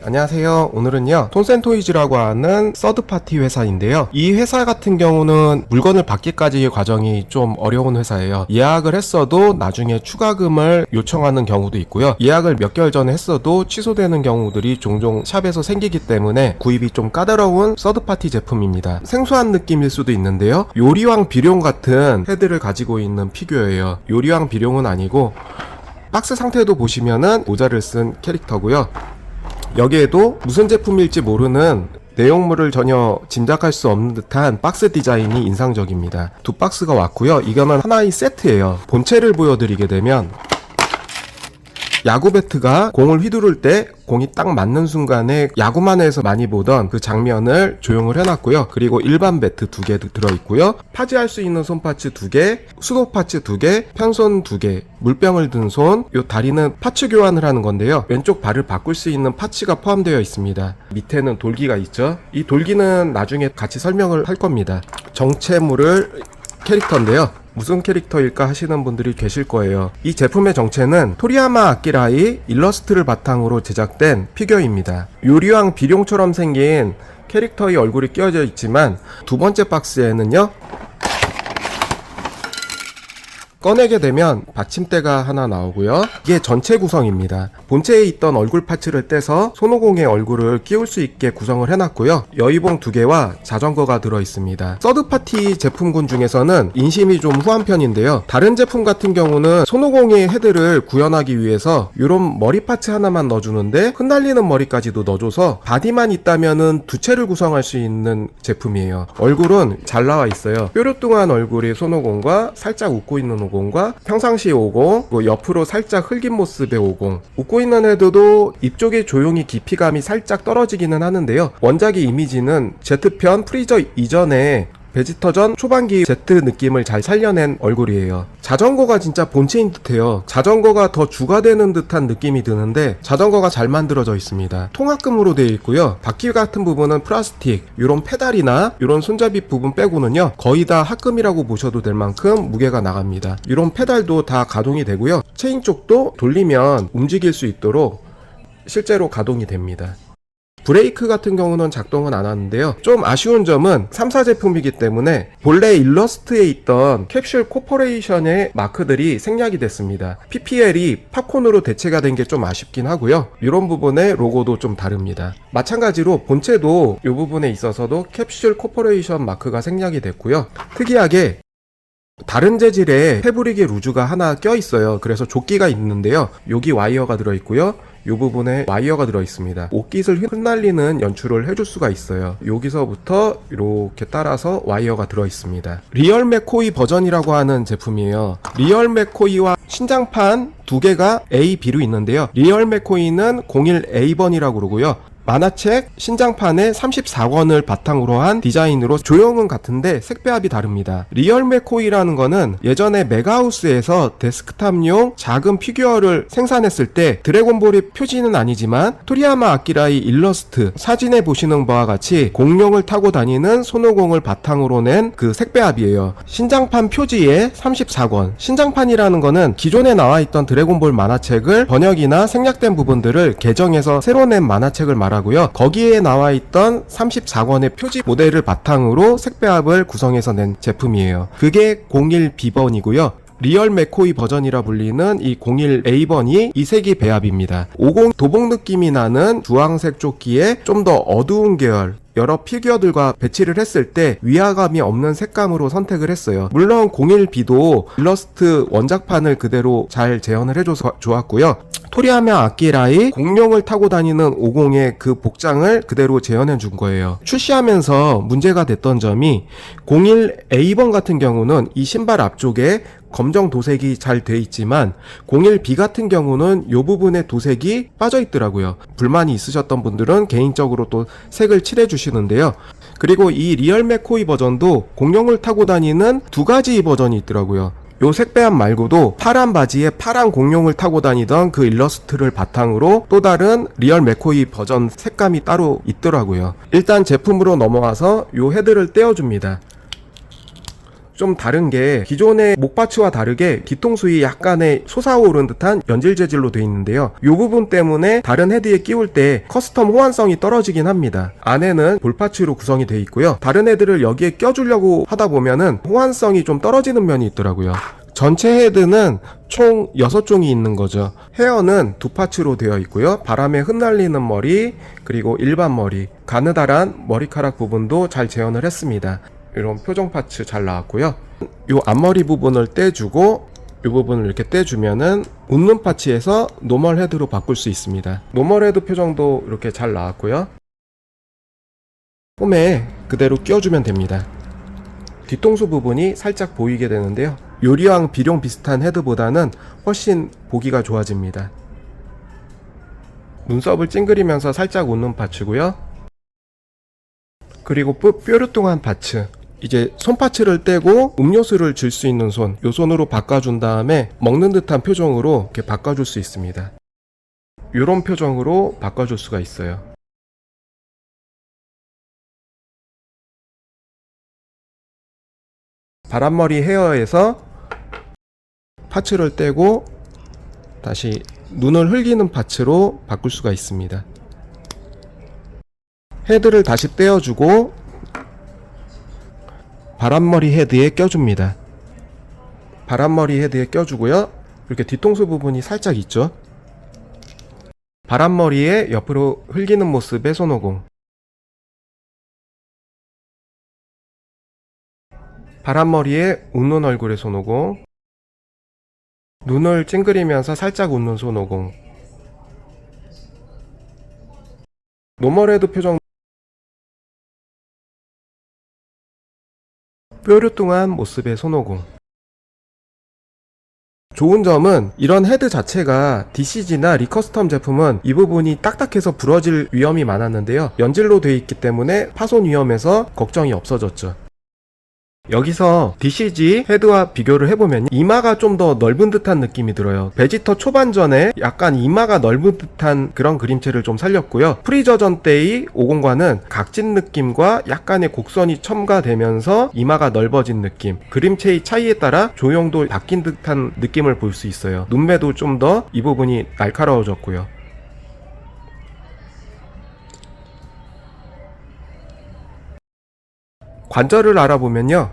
안녕하세요. 오늘은요 톤센토이즈라고 하는 서드파티 회사인데요, 이 회사 같은 경우는 물건을 받기까지의 과정이 좀 어려운 회사예요. 예약을 했어도 나중에 추가금을 요청하는 경우도 있고요, 예약을 몇 개월 전에 했어도 취소되는 경우들이 종종 샵에서 생기기 때문에 구입이 좀 까다로운 서드파티 제품입니다. 생소한 느낌일 수도 있는데요, 요리왕 비룡 같은 헤드를 가지고 있는 피규어예요. 요리왕 비룡은 아니고 박스 상태도 보시면은 모자를 쓴 캐릭터고요, 여기에도 무슨 제품일지 모르는 내용물을 전혀 짐작할 수 없는 듯한 박스 디자인이 인상적입니다. 두 박스가 왔고요, 이거는 하나의 세트예요. 본체를 보여드리게 되면 야구 배트가 공을 휘두를 때 공이 딱 맞는 순간에 야구만에서 많이 보던 그 장면을 조형을 해놨고요. 그리고 일반 배트 2개 들어있고요, 파지할 수 있는 손 파츠 2개, 수도 파츠 2개, 편손 2개, 물병을 든 손, 요 다리는 파츠 교환을 하는 건데요, 왼쪽 발을 바꿀 수 있는 파츠가 포함되어 있습니다. 밑에는 돌기가 있죠. 이 돌기는 나중에 같이 설명을 할 겁니다. 정체물을 캐릭터인데요, 무슨 캐릭터일까 하시는 분들이 계실 거예요. 이 제품의 정체는 토리야마 아키라의 일러스트를 바탕으로 제작된 피규어입니다. 요리왕 비룡처럼 생긴 캐릭터의 얼굴이 끼워져 있지만 두 번째 박스에는요, 꺼내게 되면 받침대가 하나 나오고요, 이게 전체 구성입니다. 본체에 있던 얼굴 파츠를 떼서 손오공의 얼굴을 끼울 수 있게 구성을 해놨고요, 여의봉 2개와 자전거가 들어있습니다. 서드파티 제품군 중에서는 인심이 좀 후한 편인데요, 다른 제품 같은 경우는 손오공의 헤드를 구현하기 위해서 이런 머리 파츠 하나만 넣어주는데 흩날리는 머리까지도 넣어줘서 바디만 있다면은 두 채를 구성할 수 있는 제품이에요. 얼굴은 잘 나와 있어요. 뾰루뚱한 얼굴이 손오공과 살짝 웃고 있는 오공과 평상시 오공, 그리고 옆으로 살짝 흘긴 모습의 오공, 웃고 있는 헤드도 입 쪽의 조용히 깊이감이 살짝 떨어지기는 하는데요, 원작의 이미지는 Z편 프리저 이전에 베지터전 초반기 Z 느낌을 잘 살려낸 얼굴이에요. 자전거가 진짜 본체인 듯해요. 자전거가 더 주가 되는 듯한 느낌이 드는데 자전거가 잘 만들어져 있습니다. 통합금으로 되어 있고요, 바퀴 같은 부분은 플라스틱, 이런 페달이나 이런 손잡이 부분 빼고는요 거의 다 합금이라고 보셔도 될 만큼 무게가 나갑니다. 이런 페달도 다 가동이 되고요, 체인 쪽도 돌리면 움직일 수 있도록 실제로 가동이 됩니다. 브레이크 같은 경우는 작동은 안 하는데요, 좀 아쉬운 점은 3사 제품이기 때문에 본래 일러스트에 있던 캡슐 코퍼레이션의 마크들이 생략이 됐습니다. PPL이 팝콘으로 대체가 된 게 좀 아쉽긴 하고요, 이런 부분의 로고도 좀 다릅니다. 마찬가지로 본체도 이 부분에 있어서도 캡슐 코퍼레이션 마크가 생략이 됐고요, 특이하게 다른 재질의 패브릭의 루즈가 하나 껴있어요. 그래서 조끼가 있는데요, 여기 와이어가 들어있고요, 이 부분에 와이어가 들어있습니다. 옷깃을 흩날리는 연출을 해줄 수가 있어요. 여기서부터 이렇게 따라서 와이어가 들어있습니다. 리얼 맥코이 버전이라고 하는 제품이에요. 리얼 맥코이와 신장판 두 개가 A, B로 있는데요, 리얼 맥코이는 01A번이라고 그러고요, 만화책 신장판에 34권을 바탕으로 한 디자인으로 조형은 같은데 색배합이 다릅니다. 리얼 맥코이라는 거는 예전에 메가하우스에서 데스크탑용 작은 피규어를 생산했을 때 드래곤볼의 표지는 아니지만 토리야마 아키라의 일러스트 사진에 보시는 바와 같이 공룡을 타고 다니는 손오공을 바탕으로 낸 그 색배합이에요. 신장판 표지에 34권, 신장판이라는 거는 기존에 나와있던 드래곤볼 만화책을 번역이나 생략된 부분들을 개정해서 새로 낸 만화책을 말하고요, 거기에 나와있던 34권의 표지 모델을 바탕으로 색배합을 구성해서 낸 제품이에요. 그게 01B번이고요, 리얼 맥코이 버전이라 불리는 이 01A번이 이 색이 배합입니다. 50 도복 느낌이 나는 주황색 조끼에 좀 더 어두운 계열, 여러 피규어들과 배치를 했을 때 위화감이 없는 색감으로 선택을 했어요. 물론 01B도 일러스트 원작판을 그대로 잘 재현을 해줘서 좋았고요, 토리야마 아키라의 공룡을 타고 다니는 50의 그 복장을 그대로 재현해 준 거예요. 출시하면서 문제가 됐던 점이 01A번 같은 경우는 이 신발 앞쪽에 검정 도색이 잘 돼 있지만 01B 같은 경우는 이 부분에 도색이 빠져 있더라고요. 불만이 있으셨던 분들은 개인적으로 또 색을 칠해 주시는데요, 그리고 이 리얼 맥코이 버전도 공룡을 타고 다니는 두 가지 버전이 있더라고요. 요 색배합 말고도 파란 바지에 파란 공룡을 타고 다니던 그 일러스트를 바탕으로 또 다른 리얼 맥코이 버전 색감이 따로 있더라고요. 일단 제품으로 넘어와서 요 헤드를 떼어줍니다. 좀 다른 게 기존의 목파츠와 다르게 뒤통수에 약간의 솟아오른 듯한 연질 재질로 되어 있는데요. 이 부분 때문에 다른 헤드에 끼울 때 커스텀 호환성이 떨어지긴 합니다. 안에는 볼파츠로 구성이 되어 있고요. 다른 헤드를 여기에 껴주려고 하다 보면은 호환성이 좀 떨어지는 면이 있더라고요. 전체 헤드는 총 6종이 있는 거죠. 헤어는 두 파츠로 되어 있고요. 바람에 흩날리는 머리, 그리고 일반 머리, 가느다란 머리카락 부분도 잘 재현을 했습니다. 이런 표정 파츠 잘 나왔고요. 이 앞머리 부분을 떼주고 이 부분을 이렇게 떼주면은 웃는 파츠에서 노멀 헤드로 바꿀 수 있습니다. 노멀 헤드 표정도 이렇게 잘 나왔고요. 홈에 그대로 끼워주면 됩니다. 뒤통수 부분이 살짝 보이게 되는데요. 요리왕 비룡 비슷한 헤드보다는 훨씬 보기가 좋아집니다. 눈썹을 찡그리면서 살짝 웃는 파츠고요. 그리고 뾰루뚱한 파츠, 이제 손파츠를 떼고 음료수를 줄 수 있는 손, 요 손으로 바꿔준 다음에 먹는 듯한 표정으로 이렇게 바꿔줄 수 있습니다. 요런 표정으로 바꿔줄 수가 있어요. 바람머리 헤어에서 파츠를 떼고 다시 눈을 흘기는 파츠로 바꿀 수가 있습니다. 헤드를 다시 떼어주고 바람머리 헤드에 껴줍니다. 바람머리 헤드에 껴주고요. 이렇게 뒤통수 부분이 살짝 있죠. 바람머리에 옆으로 흘기는 모습의 손오공, 바람머리에 웃는 얼굴의 손오공, 눈을 찡그리면서 살짝 웃는 손오공, 노멀헤드 표정, 뾰루뚱한 모습의 손오공. 좋은 점은 이런 헤드 자체가 DCG나 리커스텀 제품은 이 부분이 딱딱해서 부러질 위험이 많았는데요. 연질로 되어 있기 때문에 파손 위험에서 걱정이 없어졌죠. 여기서 DCG 헤드와 비교를 해보면 이마가 좀 더 넓은 듯한 느낌이 들어요. 베지터 초반전에 약간 이마가 넓은 듯한 그런 그림체를 좀 살렸고요. 프리저전 때의 50과는 각진 느낌과 약간의 곡선이 첨가되면서 이마가 넓어진 느낌, 그림체의 차이에 따라 조형도 바뀐 듯한 느낌을 볼 수 있어요. 눈매도 좀 더 이 부분이 날카로워졌고요. 관절을 알아보면요,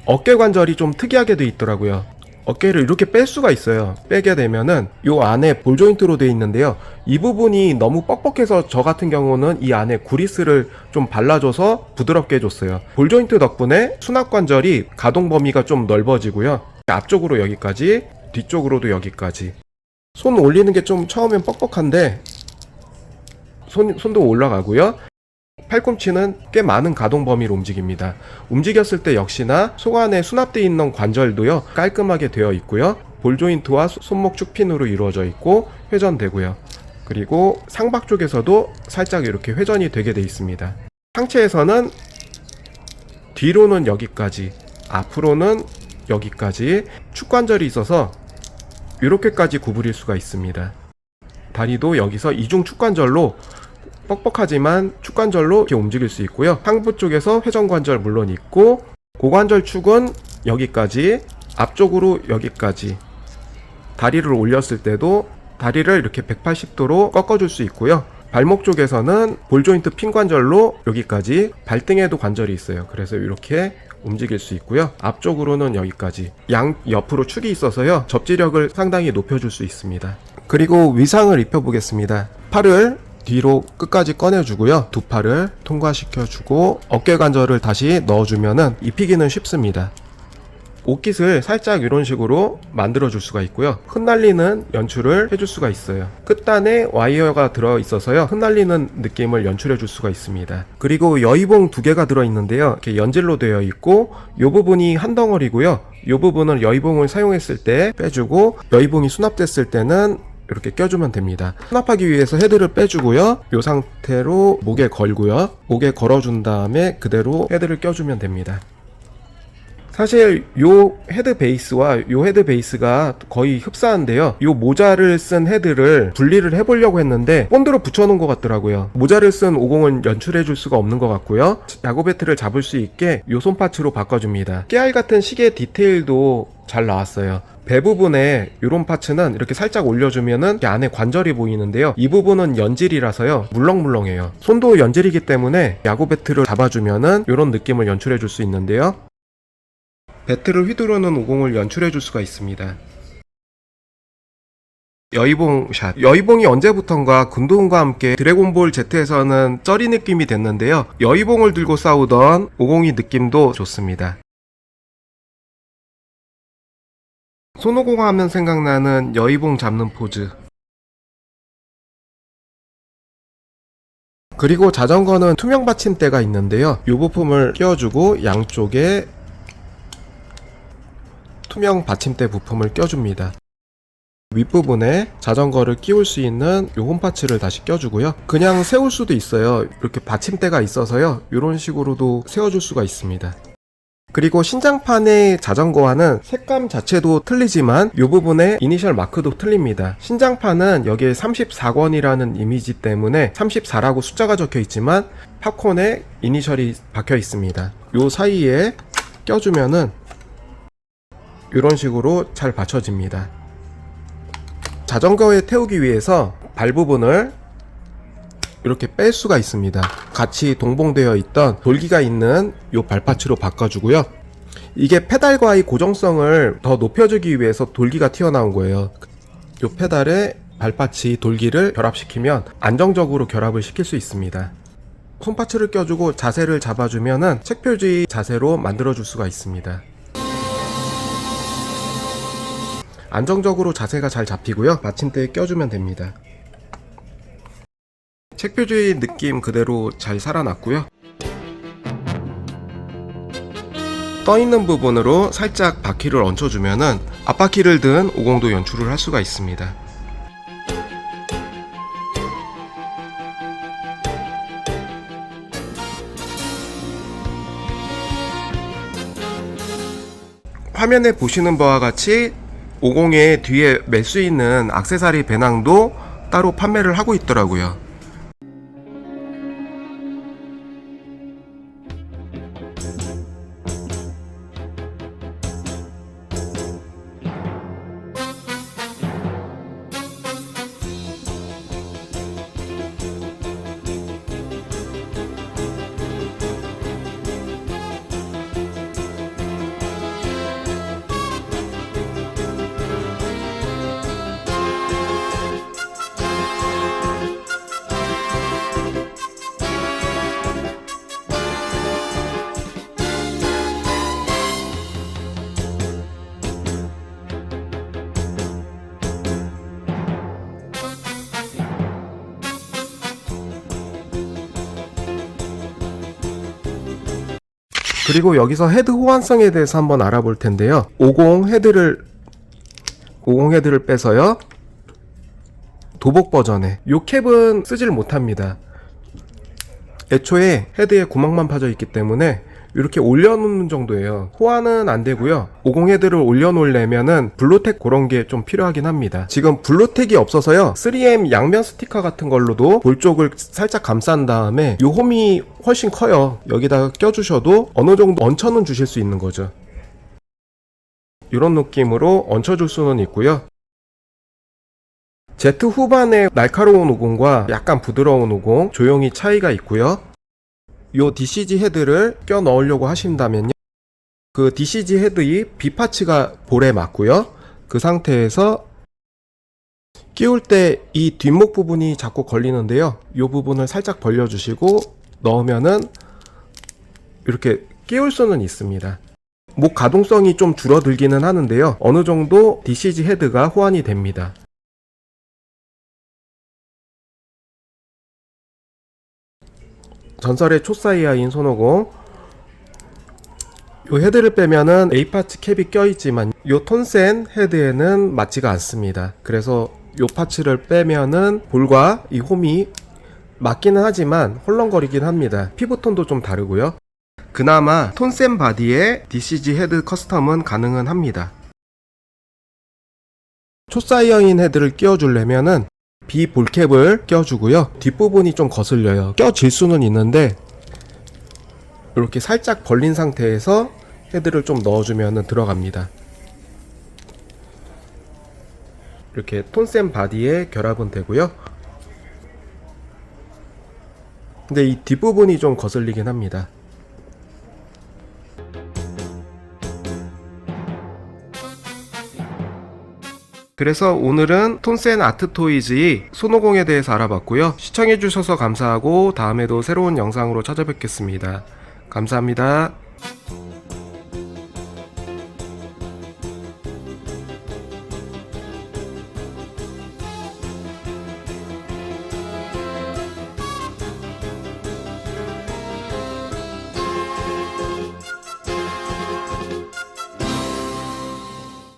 어깨 관절이 좀 특이하게 돼 있더라고요. 어깨를 이렇게 뺄 수가 있어요. 빼게 되면은 요 안에 볼 조인트로 되어 있는데요. 이 부분이 너무 뻑뻑해서 저 같은 경우는 이 안에 구리스를 좀 발라줘서 부드럽게 해줬어요. 볼 조인트 덕분에 수납 관절이 가동 범위가 좀 넓어지고요. 앞쪽으로 여기까지, 뒤쪽으로도 여기까지. 손 올리는 게 좀 처음엔 뻑뻑한데 손도 올라가고요. 팔꿈치는 꽤 많은 가동 범위로 움직입니다. 움직였을 때 역시나 속 안에 수납되어 있는 관절도요, 깔끔하게 되어 있고요. 볼 조인트와 손목 축핀으로 이루어져 있고 회전되고요. 그리고 상박 쪽에서도 살짝 이렇게 회전이 되게 되어 있습니다. 상체에서는 뒤로는 여기까지, 앞으로는 여기까지 축관절이 있어서 이렇게까지 구부릴 수가 있습니다. 다리도 여기서 이중 축관절로 뻑뻑하지만 축관절로 이렇게 움직일 수 있고요. 상부 쪽에서 회전관절 물론 있고, 고관절 축은 여기까지, 앞쪽으로 여기까지. 다리를 올렸을 때도 다리를 이렇게 180도로 꺾어줄 수 있고요. 발목 쪽에서는 볼 조인트 핀 관절로 여기까지, 발등에도 관절이 있어요. 그래서 이렇게 움직일 수 있고요. 앞쪽으로는 여기까지. 양 옆으로 축이 있어서요, 접지력을 상당히 높여줄 수 있습니다. 그리고 위상을 입혀보겠습니다. 팔을 뒤로 끝까지 꺼내주고요. 두 팔을 통과시켜주고 어깨 관절을 다시 넣어주면은 입히기는 쉽습니다. 옷깃을 살짝 이런 식으로 만들어줄 수가 있고요. 흩날리는 연출을 해줄 수가 있어요. 끝단에 와이어가 들어있어서요, 흩날리는 느낌을 연출해줄 수가 있습니다. 그리고 여의봉 두 개가 들어있는데요, 이렇게 연질로 되어 있고, 이 부분이 한 덩어리고요. 이 부분은 여의봉을 사용했을 때 빼주고, 여의봉이 수납됐을 때는 이렇게 껴주면 됩니다. 수납하기 위해서 헤드를 빼주고요. 이 상태로 목에 걸고요. 목에 걸어준 다음에 그대로 헤드를 껴주면 됩니다. 사실 요 헤드 베이스와 요 헤드 베이스가 거의 흡사한데요. 요 모자를 쓴 헤드를 분리를 해보려고 했는데 본드로 붙여놓은 것 같더라고요. 모자를 쓴 50은 연출해줄 수가 없는 것 같고요. 야구 배트를 잡을 수 있게 요 손 파츠로 바꿔줍니다. 깨알 같은 시계 디테일도 잘 나왔어요. 배 부분에 이런 파츠는 이렇게 살짝 올려주면은 안에 관절이 보이는데요. 이 부분은 연질이라서요, 물렁물렁해요. 손도 연질이기 때문에 야구 배트를 잡아주면은 이런 느낌을 연출해줄 수 있는데요. 배트를 휘두르는 50을 연출해줄 수가 있습니다. 여의봉 샷. 여의봉이 언제부턴가 군도훈과 함께 드래곤볼 Z에서는 쩌리 느낌이 됐는데요. 여의봉을 들고 싸우던 50이 느낌도 좋습니다. 손오공 하면 생각나는 여의봉 잡는 포즈. 그리고 자전거는 투명 받침대가 있는데요. 이 부품을 끼워주고 양쪽에 투명 받침대 부품을 껴줍니다. 윗부분에 자전거를 끼울 수 있는 요 홈파츠를 다시 껴주고요. 그냥 세울 수도 있어요. 이렇게 받침대가 있어서요, 이런 식으로도 세워줄 수가 있습니다. 그리고 신장판의 자전거와는 색감 자체도 틀리지만 이 부분에 이니셜 마크도 틀립니다. 신장판은 여기에 34권이라는 이미지 때문에 34라고 숫자가 적혀 있지만 팝콘에 이니셜이 박혀 있습니다. 이 사이에 껴주면은 이런 식으로 잘 받쳐집니다. 자전거에 태우기 위해서 발 부분을 이렇게 뺄 수가 있습니다. 같이 동봉되어 있던 돌기가 있는 이 발파츠로 바꿔주고요. 이게 페달과의 고정성을 더 높여주기 위해서 돌기가 튀어나온 거예요. 이 페달에 발파츠 돌기를 결합시키면 안정적으로 결합을 시킬 수 있습니다. 손파츠를 껴주고 자세를 잡아주면은 책표지 자세로 만들어줄 수가 있습니다. 안정적으로 자세가 잘 잡히고요. 받침대에 껴주면 됩니다. 책표주의 느낌 그대로 잘 살아났고요. 떠있는 부분으로 살짝 바퀴를 얹혀주면은 앞바퀴를 든 50도 연출을 할 수가 있습니다. 화면에 보시는 바와 같이 50의 뒤에 맬 수 있는 액세서리 배낭도 따로 판매를 하고 있더라고요. 그리고 여기서 헤드 호환성에 대해서 한번 알아볼 텐데요. 50 헤드를 빼서요, 도복 버전에 요 캡은 쓰질 못합니다. 애초에 헤드에 구멍만 파져 있기 때문에 이렇게 올려놓는 정도예요. 호환은 안 되고요. 50 헤드를 올려놓으려면은 블루텍 그런 게 좀 필요하긴 합니다. 지금 블루텍이 없어서요, 3M 양면 스티커 같은 걸로도 볼 쪽을 살짝 감싼 다음에 요 홈이 훨씬 커요. 여기다가 껴주셔도 어느 정도 얹혀는 주실 수 있는 거죠. 이런 느낌으로 얹혀줄 수는 있고요. Z 후반의 날카로운 50과 약간 부드러운 50 조용히 차이가 있고요. 요 DCG 헤드를 껴 넣으려고 하신다면요, 그 DCG 헤드의 B파츠가 볼에 맞고요. 그 상태에서 끼울 때 이 뒷목 부분이 자꾸 걸리는데요, 요 부분을 살짝 벌려주시고 넣으면은 이렇게 끼울 수는 있습니다. 목 가동성이 좀 줄어들기는 하는데요, 어느 정도 DCG 헤드가 호환이 됩니다. 전설의 초사이아인 손오공, 요 헤드를 빼면은 A파츠 캡이 껴있지만 요 톤센 헤드에는 맞지가 않습니다. 그래서 요 파츠를 빼면은 볼과 이 홈이 맞기는 하지만 헐렁거리긴 합니다. 피부톤도 좀 다르고요. 그나마 톤센 바디에 DCG 헤드 커스텀은 가능은 합니다. 초사이어인 헤드를 끼워주려면은 B 볼캡을 껴주고요. 뒷부분이 좀 거슬려요. 껴질 수는 있는데 이렇게 살짝 벌린 상태에서 헤드를 좀 넣어주면 들어갑니다. 이렇게 톤센 바디에 결합은 되고요. 근데 이 뒷부분이 좀 거슬리긴 합니다. 그래서 오늘은 톤센 아트토이즈의 손오공에 대해서 알아봤고요. 시청해주셔서 감사하고 다음에도 새로운 영상으로 찾아뵙겠습니다. 감사합니다.